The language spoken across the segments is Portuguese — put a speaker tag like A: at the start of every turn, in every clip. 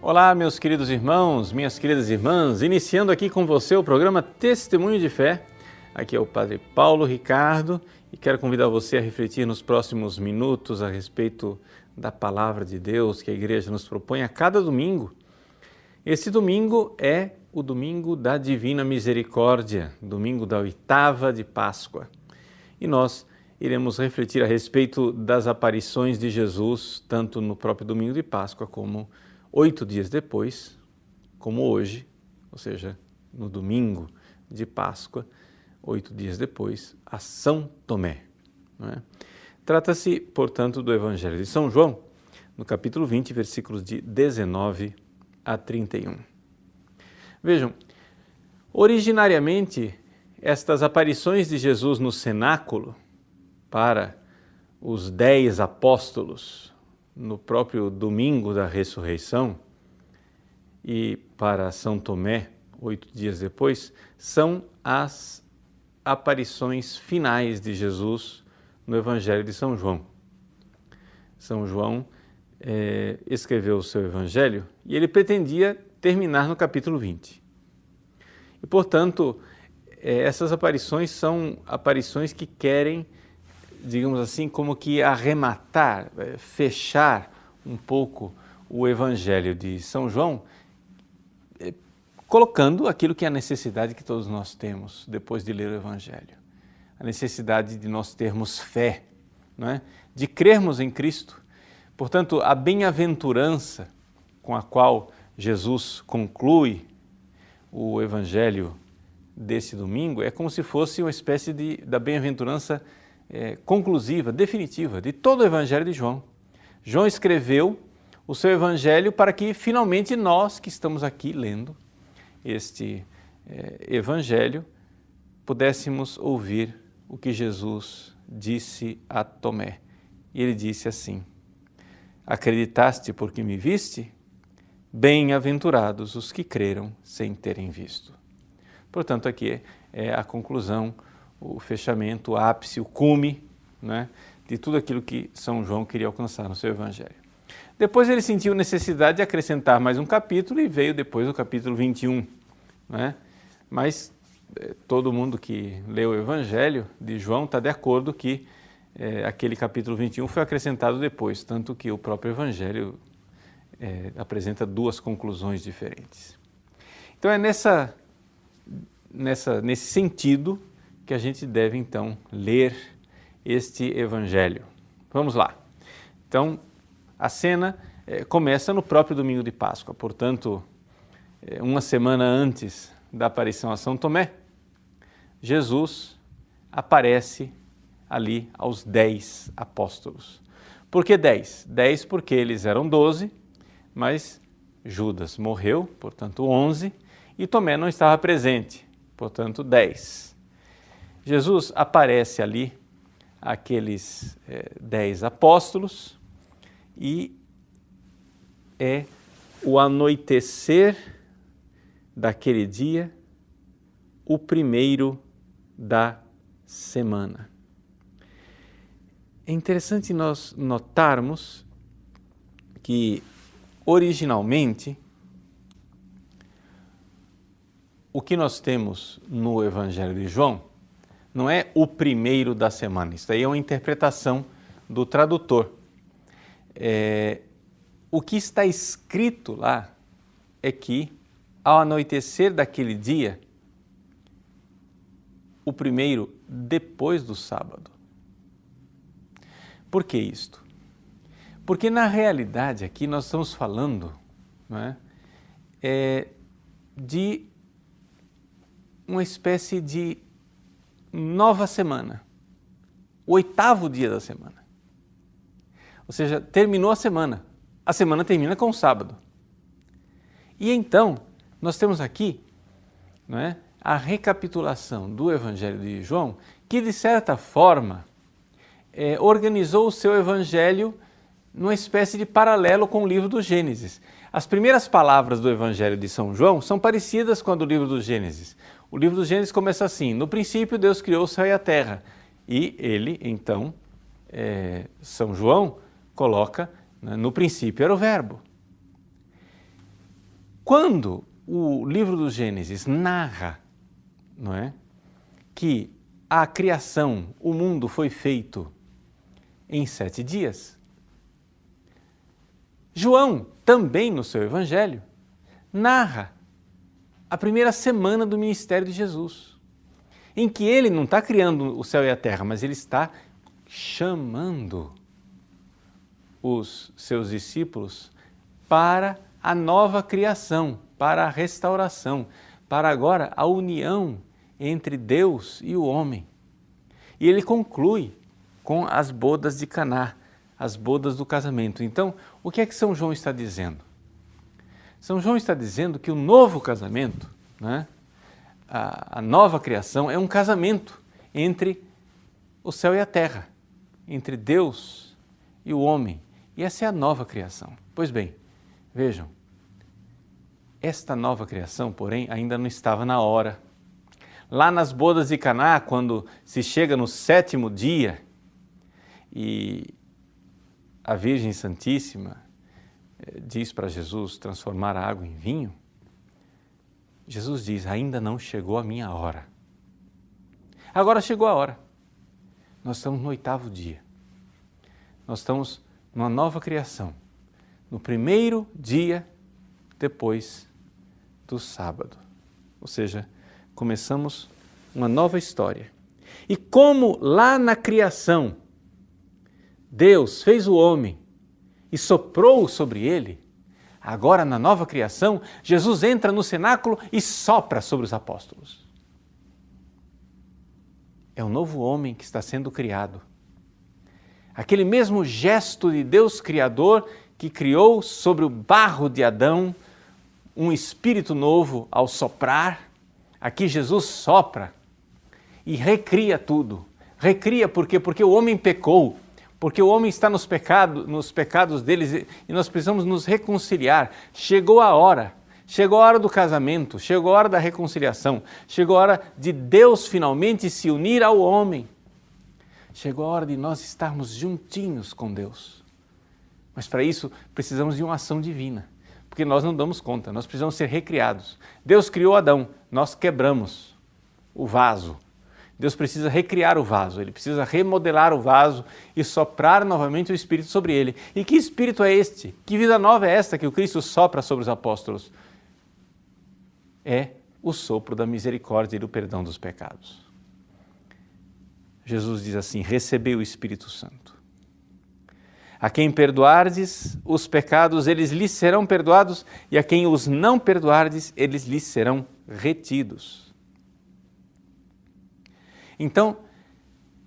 A: Olá, meus queridos irmãos, minhas queridas irmãs, iniciando aqui com você o programa Testemunho de Fé. Aqui é o Padre Paulo Ricardo e quero convidar você a refletir nos próximos minutos a respeito da Palavra de Deus que a Igreja nos propõe a cada domingo. Esse domingo é o domingo da Divina Misericórdia, domingo da oitava de Páscoa. E nós iremos refletir a respeito das aparições de Jesus, tanto no próprio domingo de Páscoa como 8 dias depois, como hoje, ou seja, no domingo de Páscoa, 8 dias depois, a São Tomé. Trata-se, portanto, do Evangelho de São João, no capítulo 20, versículos de 19 a 31. Vejam, originariamente, estas aparições de Jesus no cenáculo para os 10 apóstolos, no próprio domingo da ressurreição, e para São Tomé, 8 dias depois, são as aparições finais de Jesus no Evangelho de São João. São João escreveu o seu Evangelho e ele pretendia terminar no capítulo 20. E, portanto, essas aparições são aparições que querem, digamos assim, como que arrematar, fechar um pouco o Evangelho de São João, colocando aquilo que é a necessidade que todos nós temos depois de ler o Evangelho. A necessidade de nós termos fé, não é? De crermos em Cristo. Portanto, a bem-aventurança com a qual Jesus conclui o Evangelho desse domingo é como se fosse uma espécie da bem-aventurança conclusiva, definitiva, de todo o Evangelho de João. João escreveu o seu Evangelho para que finalmente nós que estamos aqui lendo este Evangelho pudéssemos ouvir o que Jesus disse a Tomé. E ele disse assim: acreditaste porque me viste? Bem-aventurados os que creram sem terem visto. Portanto, aqui é a conclusão, o fechamento, o ápice, o cume, né, de tudo aquilo que São João queria alcançar no seu Evangelho. Depois ele sentiu necessidade de acrescentar mais um capítulo e veio depois o capítulo 21. Né? Mas todo mundo que leu o Evangelho de João está de acordo que aquele capítulo 21 foi acrescentado depois, tanto que o próprio Evangelho apresenta duas conclusões diferentes. Então é nesse sentido que a gente deve, então, ler este Evangelho. Vamos lá. Então, a cena começa no próprio domingo de Páscoa, portanto, uma semana antes da aparição a São Tomé, Jesus aparece ali aos 10 apóstolos. Por que 10? 10 porque eles eram 12, mas Judas morreu, portanto 11, e Tomé não estava presente, portanto 10. Jesus aparece ali àqueles 10 apóstolos e é o anoitecer daquele dia, o primeiro da semana. É interessante nós notarmos que, originalmente, o que nós temos no Evangelho de João não é o primeiro da semana. Isso aí é uma interpretação do tradutor. O que está escrito lá é que, ao anoitecer daquele dia, o primeiro depois do sábado. Por que isto? Porque na realidade aqui nós estamos falando, não é, de uma espécie de nova semana, o 8º dia da semana. Ou seja, terminou a semana termina com o sábado. E então, nós temos aqui, não é, a recapitulação do Evangelho de João, que de certa forma organizou o seu Evangelho numa espécie de paralelo com o livro do Gênesis. As primeiras palavras do Evangelho de São João são parecidas com a do livro do Gênesis. O livro do Gênesis começa assim: no princípio Deus criou o céu e a terra. E ele, então, São João coloca, né, no princípio era o verbo. Quando o livro do Gênesis narra, não é, que a criação, o mundo foi feito em 7 dias, João, também no seu evangelho, narra a primeira semana do ministério de Jesus, em que ele não está criando o céu e a terra, mas ele está chamando os seus discípulos para a nova criação, para a restauração, para agora a união entre Deus e o homem. E ele conclui com as bodas de Caná, as bodas do casamento. Então, o que é que São João está dizendo? São João está dizendo que o novo casamento, né, a nova criação, é um casamento entre o céu e a terra, entre Deus e o homem. E essa é a nova criação. Pois bem, vejam, esta nova criação, porém, ainda não estava na hora. Lá nas bodas de Caná, quando se chega no 7º dia e a Virgem Santíssima diz para Jesus transformar a água em vinho, Jesus diz, ainda não chegou a minha hora. Agora chegou a hora. Nós estamos no 8º dia. Nós estamos numa nova criação, no primeiro dia depois do sábado. Ou seja, começamos uma nova história. E como lá na criação Deus fez o homem e soprou sobre ele, agora na nova criação, Jesus entra no cenáculo e sopra sobre os apóstolos. É um novo homem que está sendo criado. Aquele mesmo gesto de Deus Criador que criou sobre o barro de Adão um espírito novo ao soprar, aqui Jesus sopra e recria tudo. Recria por quê? Porque o homem pecou, porque o homem está nos pecados deles e nós precisamos nos reconciliar. Chegou a hora do casamento, chegou a hora da reconciliação, chegou a hora de Deus finalmente se unir ao homem. Chegou a hora de nós estarmos juntinhos com Deus. Mas para isso precisamos de uma ação divina, porque nós não damos conta, nós precisamos ser recriados. Deus criou Adão, nós quebramos o vaso. Deus precisa recriar o vaso, ele precisa remodelar o vaso e soprar novamente o Espírito sobre ele. E que Espírito é este? Que vida nova é esta que o Cristo sopra sobre os apóstolos? É o sopro da misericórdia e do perdão dos pecados. Jesus diz assim, recebei o Espírito Santo. A quem perdoardes os pecados, eles lhes serão perdoados, e a quem os não perdoardes, eles lhes serão retidos. Então,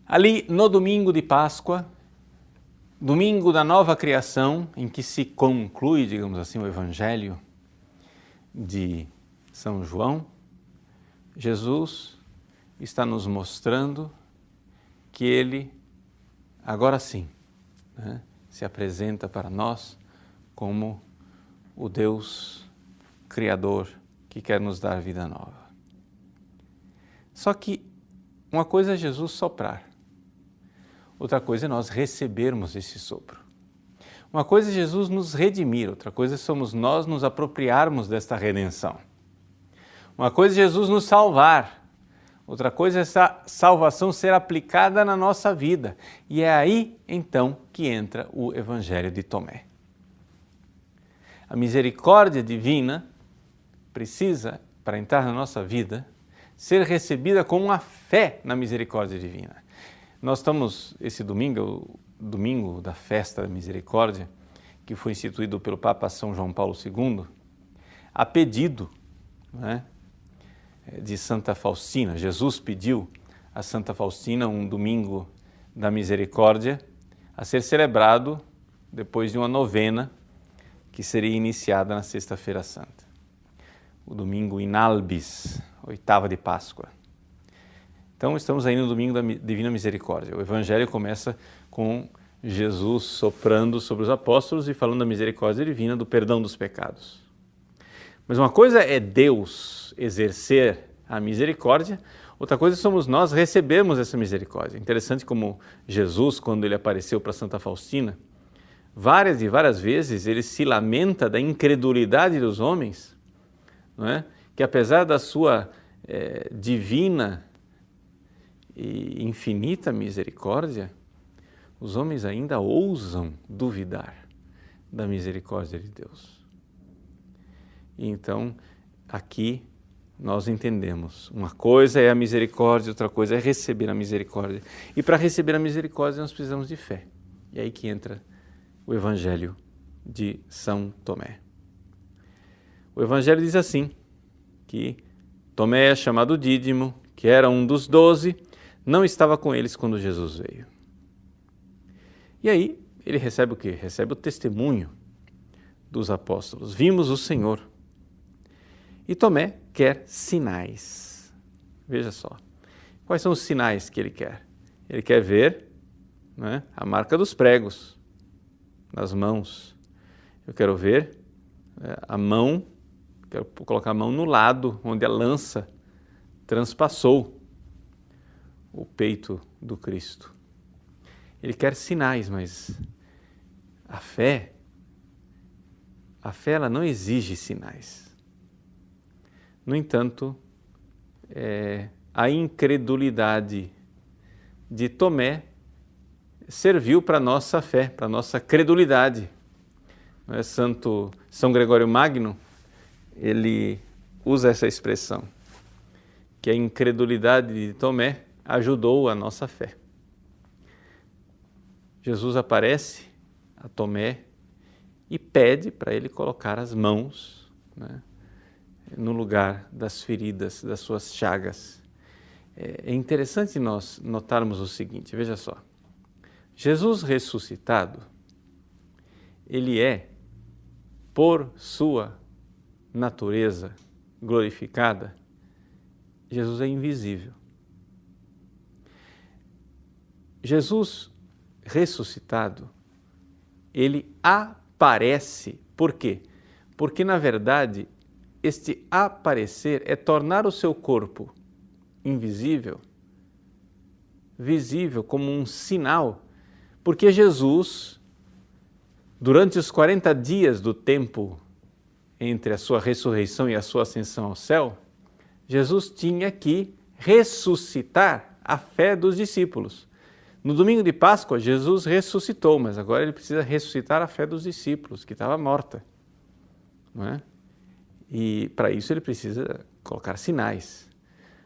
A: ali no domingo de Páscoa, domingo da nova criação, em que se conclui, digamos assim, o Evangelho de São João, Jesus está nos mostrando que ele, agora sim, né, se apresenta para nós como o Deus Criador que quer nos dar vida nova. Só que uma coisa é Jesus soprar, outra coisa é nós recebermos esse sopro. Uma coisa é Jesus nos redimir, outra coisa somos nós nos apropriarmos desta redenção. Uma coisa é Jesus nos salvar, outra coisa é essa salvação ser aplicada na nossa vida. E é aí, então, que entra o Evangelho de Tomé. A misericórdia divina precisa, para entrar na nossa vida, ser recebida com uma fé na misericórdia divina. Nós estamos, esse domingo, o domingo da festa da misericórdia, que foi instituído pelo Papa São João Paulo II, a pedido, né, de Santa Faustina. Jesus pediu a Santa Faustina um domingo da misericórdia a ser celebrado depois de uma novena que seria iniciada na Sexta-feira Santa. O domingo in albis, 8ª de Páscoa. Então estamos aí no domingo da Divina Misericórdia. O Evangelho começa com Jesus soprando sobre os apóstolos e falando da misericórdia divina, do perdão dos pecados. Mas uma coisa é Deus exercer a misericórdia, outra coisa somos nós recebermos essa misericórdia. Interessante como Jesus, quando ele apareceu para Santa Faustina, várias e várias vezes ele se lamenta da incredulidade dos homens não é? Que apesar da sua divina e infinita misericórdia, os homens ainda ousam duvidar da misericórdia de Deus. E então, aqui nós entendemos, uma coisa é a misericórdia, outra coisa é receber a misericórdia. E para receber a misericórdia nós precisamos de fé. E aí que entra o Evangelho de São Tomé. O Evangelho diz assim, que Tomé, chamado Dídimo, que era um dos 12, não estava com eles quando Jesus veio. E aí ele recebe o quê? Recebe o testemunho dos apóstolos. Vimos o Senhor. E Tomé quer sinais. Veja só. Quais são os sinais que ele quer? Ele quer ver, né, a marca dos pregos nas mãos. Eu quero ver a mão, quero colocar a mão no lado onde a lança transpassou o peito do Cristo. Ele quer sinais, mas a fé ela não exige sinais. No entanto, a incredulidade de Tomé serviu para a nossa fé, para a nossa credulidade. São Gregório Magno, ele usa essa expressão, que a incredulidade de Tomé ajudou a nossa fé. Jesus aparece a Tomé e pede para ele colocar as mãos, né, no lugar das feridas, das suas chagas. É interessante nós notarmos o seguinte, veja só. Jesus ressuscitado, ele é, por sua natureza glorificada, Jesus é invisível. Jesus ressuscitado, ele aparece. Por quê? Porque, na verdade, este aparecer é tornar o seu corpo invisível, visível como um sinal, porque Jesus, durante os 40 dias do tempo entre a sua ressurreição e a sua ascensão ao céu, Jesus tinha que ressuscitar a fé dos discípulos. No domingo de Páscoa, Jesus ressuscitou, mas agora ele precisa ressuscitar a fé dos discípulos, que estava morta, não é? E para isso ele precisa colocar sinais.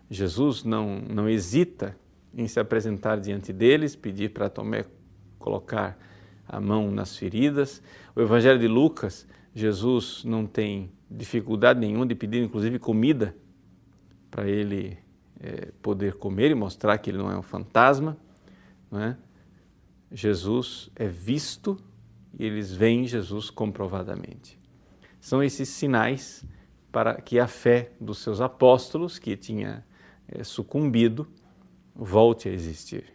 A: Jesus não hesita em se apresentar diante deles, pedir para Tomé colocar a mão nas feridas. O Evangelho de Lucas, Jesus não tem dificuldade nenhuma de pedir, inclusive, comida para ele poder comer e mostrar que ele não é um fantasma, não é? Jesus é visto e eles veem Jesus comprovadamente. São esses sinais para que a fé dos seus apóstolos, que tinha sucumbido, volte a existir.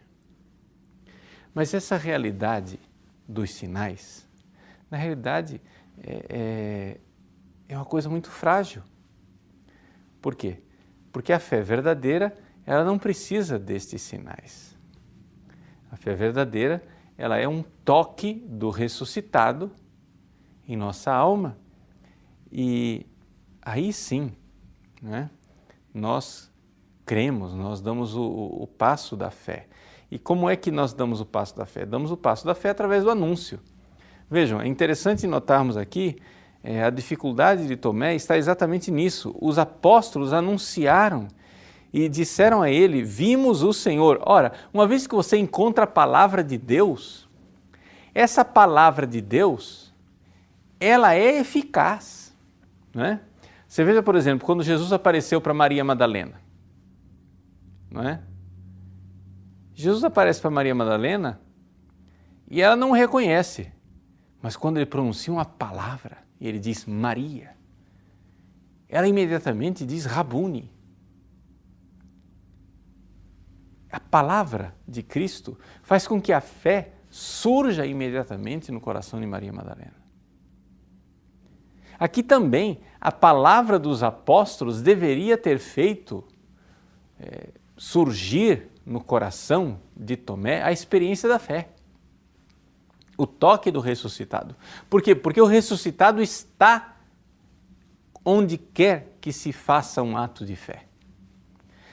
A: Mas essa realidade dos sinais, na realidade, é uma coisa muito frágil. Por quê? Porque a fé verdadeira, ela não precisa destes sinais. A fé verdadeira, ela é um toque do ressuscitado em nossa alma. E aí sim, né, nós cremos, nós damos o passo da fé. E como é que nós damos o passo da fé? Damos o passo da fé através do anúncio. Vejam, é interessante notarmos aqui, a dificuldade de Tomé está exatamente nisso. Os apóstolos anunciaram e disseram a ele, vimos o Senhor. Ora, uma vez que você encontra a palavra de Deus, essa palavra de Deus, ela é eficaz, não é? Você veja, por exemplo, quando Jesus apareceu para Maria Madalena, não é? Jesus aparece para Maria Madalena e ela não o reconhece, mas quando ele pronuncia uma palavra, e ele diz Maria, ela imediatamente diz Rabuni. A palavra de Cristo faz com que a fé surja imediatamente no coração de Maria Madalena. Aqui também, a palavra dos apóstolos deveria ter feito surgir no coração de Tomé a experiência da fé. O toque do ressuscitado. Por quê? Porque o ressuscitado está onde quer que se faça um ato de fé.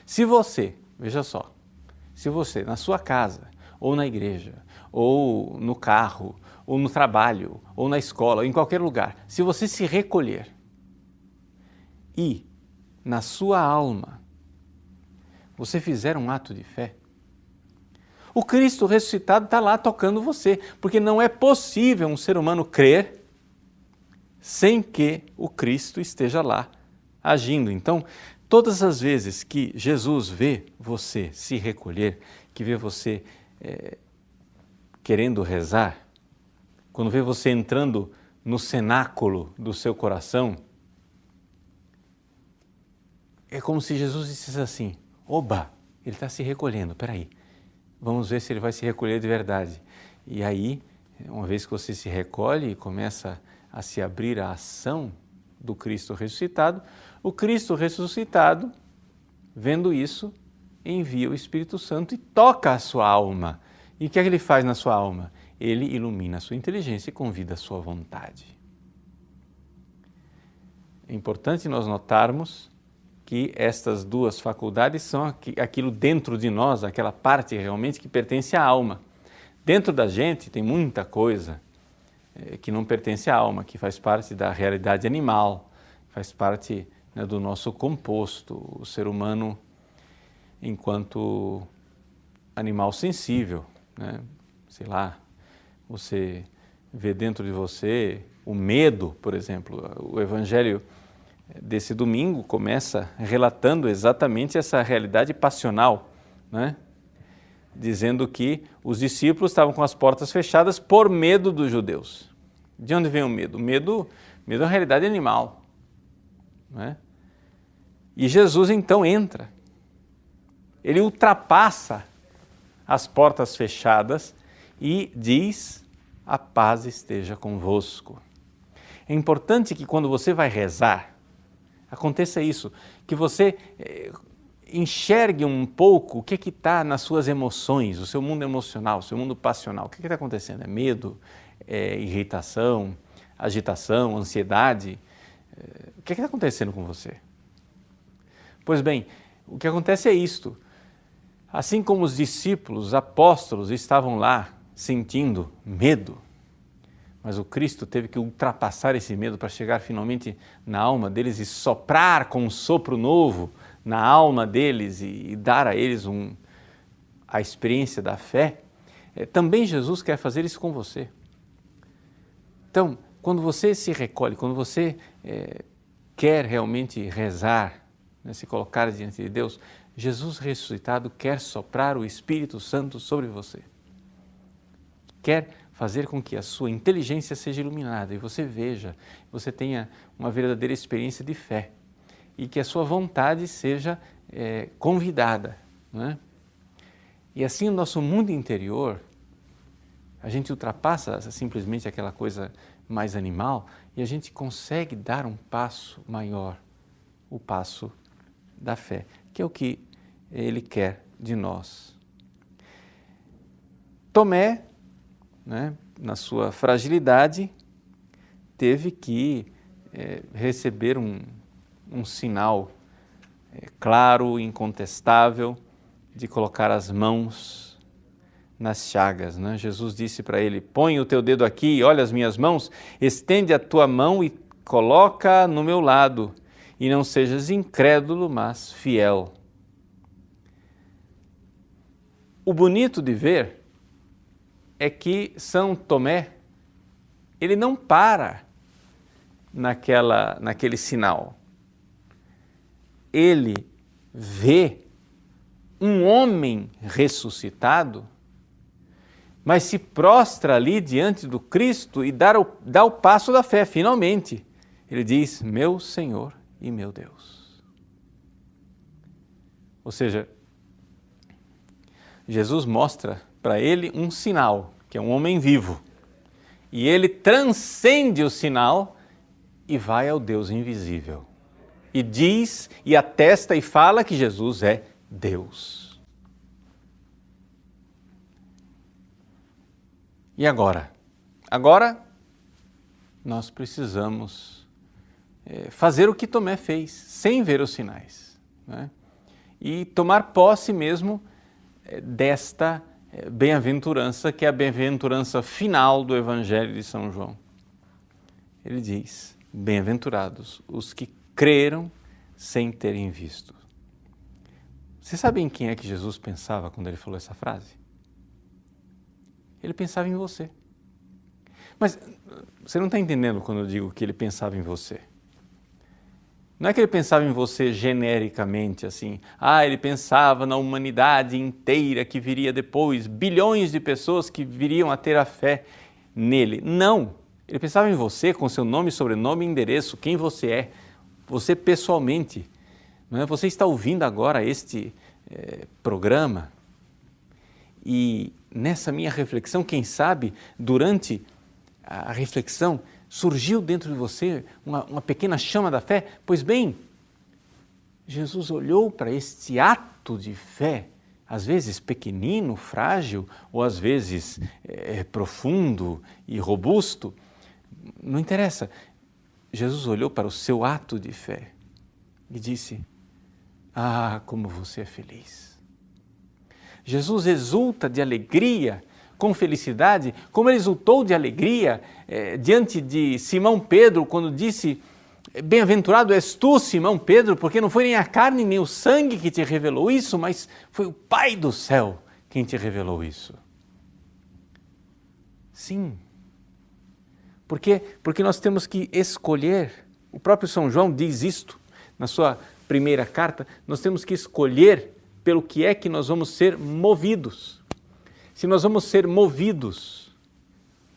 A: Se você, veja só, se você na sua casa, ou na igreja, ou no carro, ou no trabalho, ou na escola, ou em qualquer lugar, se você se recolher e na sua alma você fizer um ato de fé, o Cristo ressuscitado está lá tocando você, porque não é possível um ser humano crer sem que o Cristo esteja lá agindo. Então, todas as vezes que Jesus vê você se recolher, que vê você querendo rezar, quando vê você entrando no cenáculo do seu coração, é como se Jesus dissesse assim: oba, ele está se recolhendo, peraí, vamos ver se ele vai se recolher de verdade. E aí, uma vez que você se recolhe e começa a se abrir à ação do Cristo ressuscitado, o Cristo ressuscitado, vendo isso, envia o Espírito Santo e toca a sua alma. E o que é que ele faz na sua alma? Ele ilumina a sua inteligência e convida a sua vontade. É importante nós notarmos que estas duas faculdades são aquilo dentro de nós, aquela parte realmente que pertence à alma. Dentro da gente tem muita coisa que não pertence à alma, que faz parte da realidade animal, faz parte, né, do nosso composto, o ser humano enquanto animal sensível, né? Sei lá, você vê dentro de você o medo, por exemplo. O Evangelho desse domingo começa relatando exatamente essa realidade passional, né? Dizendo que os discípulos estavam com as portas fechadas por medo dos judeus. De onde vem o medo? Medo é uma realidade animal, né? E Jesus então entra, ele ultrapassa as portas fechadas e diz: a paz esteja convosco. É importante que quando você vai rezar, aconteça isso, que você enxergue um pouco o que está nas suas emoções, o seu mundo emocional, o seu mundo passional. O que está acontecendo? É medo? É irritação? Agitação? Ansiedade? O que está acontecendo com você? Pois bem, o que acontece é isto. Assim como os discípulos, os apóstolos estavam lá sentindo medo, mas o Cristo teve que ultrapassar esse medo para chegar finalmente na alma deles e soprar com um sopro novo na alma deles e dar a eles a experiência da fé. Também Jesus quer fazer isso com você. Então, quando você se recolhe, quando você quer realmente rezar, né, se colocar diante de Deus, Jesus ressuscitado quer soprar o Espírito Santo sobre você. Quer fazer com que a sua inteligência seja iluminada e você veja, você tenha uma verdadeira experiência de fé e que a sua vontade seja convidada, né? E assim o nosso mundo interior, a gente ultrapassa simplesmente aquela coisa mais animal e a gente consegue dar um passo maior, o passo da fé, que é o que ele quer de nós. Tomé, né, na sua fragilidade, teve que receber um sinal claro, incontestável, de colocar as mãos nas chagas, né? Jesus disse para ele: põe o teu dedo aqui e olha as minhas mãos, estende a tua mão e coloca no meu lado, e não sejas incrédulo, mas fiel. O bonito de ver é que São Tomé, ele não para naquele sinal. Ele vê um homem ressuscitado, mas se prostra ali diante do Cristo e dá o passo da fé, finalmente. Ele diz: meu Senhor e meu Deus. Ou seja, Jesus mostra para ele um sinal, que é um homem vivo. E ele transcende o sinal e vai ao Deus invisível. E diz, e atesta e fala que Jesus é Deus. E agora? Agora nós precisamos fazer o que Tomé fez, sem ver os sinais, né? E tomar posse mesmo desta bem-aventurança, que é a bem-aventurança final do Evangelho de São João. Ele diz: bem-aventurados os que creram sem terem visto. Vocês sabem quem é que Jesus pensava quando ele falou essa frase? Ele pensava em você. Mas você não está entendendo quando eu digo que ele pensava em você. Não é que ele pensava em você genericamente, assim, ele pensava na humanidade inteira que viria depois, bilhões de pessoas que viriam a ter a fé nele. Não! Ele pensava em você com seu nome, sobrenome e endereço, quem você é, você pessoalmente. Não é? Você está ouvindo agora este programa e nessa minha reflexão, quem sabe, durante a reflexão, surgiu dentro de você uma pequena chama da fé? Pois bem, Jesus olhou para este ato de fé, às vezes pequenino, frágil, ou às vezes profundo e robusto, não interessa. Jesus olhou para o seu ato de fé e disse: como você é feliz. Jesus exulta de alegria, com felicidade, como ele exultou de alegria diante de Simão Pedro, quando disse: bem-aventurado és tu, Simão Pedro, porque não foi nem a carne nem o sangue que te revelou isso, mas foi o Pai do céu quem te revelou isso. Sim. Por quê? Porque nós temos que escolher. O próprio São João diz isto na sua primeira carta. Nós temos que escolher pelo que é que nós vamos ser movidos. Se nós vamos ser movidos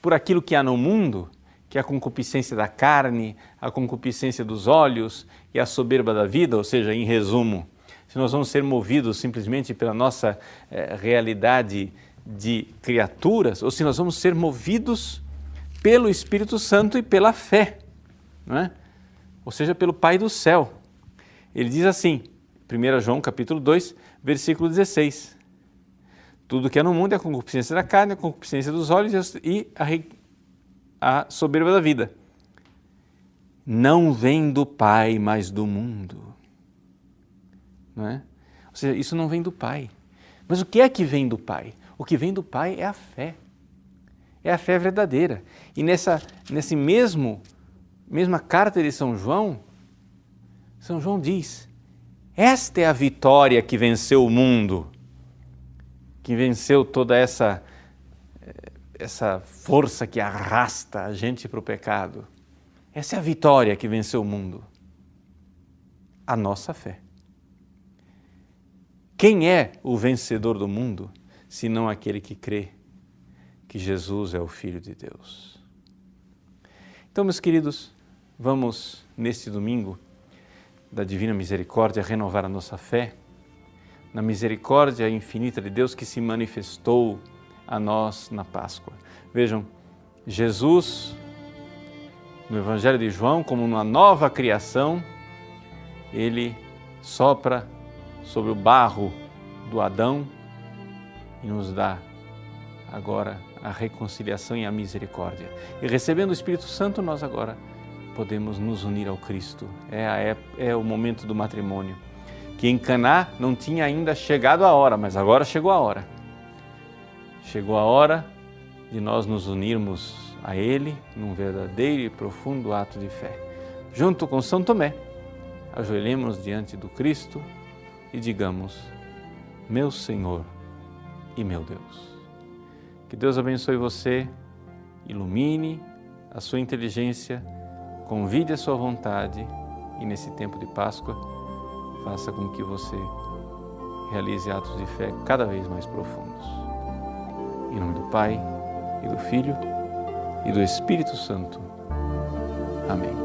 A: por aquilo que há no mundo, que é a concupiscência da carne, a concupiscência dos olhos e a soberba da vida, ou seja, em resumo, se nós vamos ser movidos simplesmente pela nossa realidade de criaturas, ou se nós vamos ser movidos pelo Espírito Santo e pela fé, não é? Ou seja, pelo Pai do céu. Ele diz assim, 1 João capítulo 2, versículo 16, tudo que é no mundo é a concupiscência da carne, a concupiscência dos olhos e a soberba da vida. Não vem do Pai, mas do mundo. Não é? Ou seja, isso não vem do Pai. Mas o que é que vem do Pai? O que vem do Pai é a fé. É a fé verdadeira. E nessa mesma carta de São João diz: esta é a vitória que venceu o mundo, que venceu toda essa força que arrasta a gente para o pecado. Essa é a vitória que venceu o mundo. A nossa fé. Quem é o vencedor do mundo, senão aquele que crê que Jesus é o Filho de Deus? Então, meus queridos, vamos neste domingo da Divina Misericórdia renovar a nossa fé na misericórdia infinita de Deus que se manifestou a nós na Páscoa. Vejam, Jesus, no Evangelho de João, como uma nova criação, ele sopra sobre o barro do Adão e nos dá agora a reconciliação e a misericórdia. E recebendo o Espírito Santo, nós agora podemos nos unir ao Cristo. É o momento do matrimônio, que em Caná não tinha ainda chegado a hora, mas agora chegou a hora. Chegou a hora de nós nos unirmos a Ele num verdadeiro e profundo ato de fé. Junto com São Tomé, ajoelhemos diante do Cristo e digamos: meu Senhor e meu Deus. Que Deus abençoe você, ilumine a sua inteligência, convide a sua vontade e nesse tempo de Páscoa faça com que você realize atos de fé cada vez mais profundos. Em nome do Pai, e do Filho, e do Espírito Santo. Amém.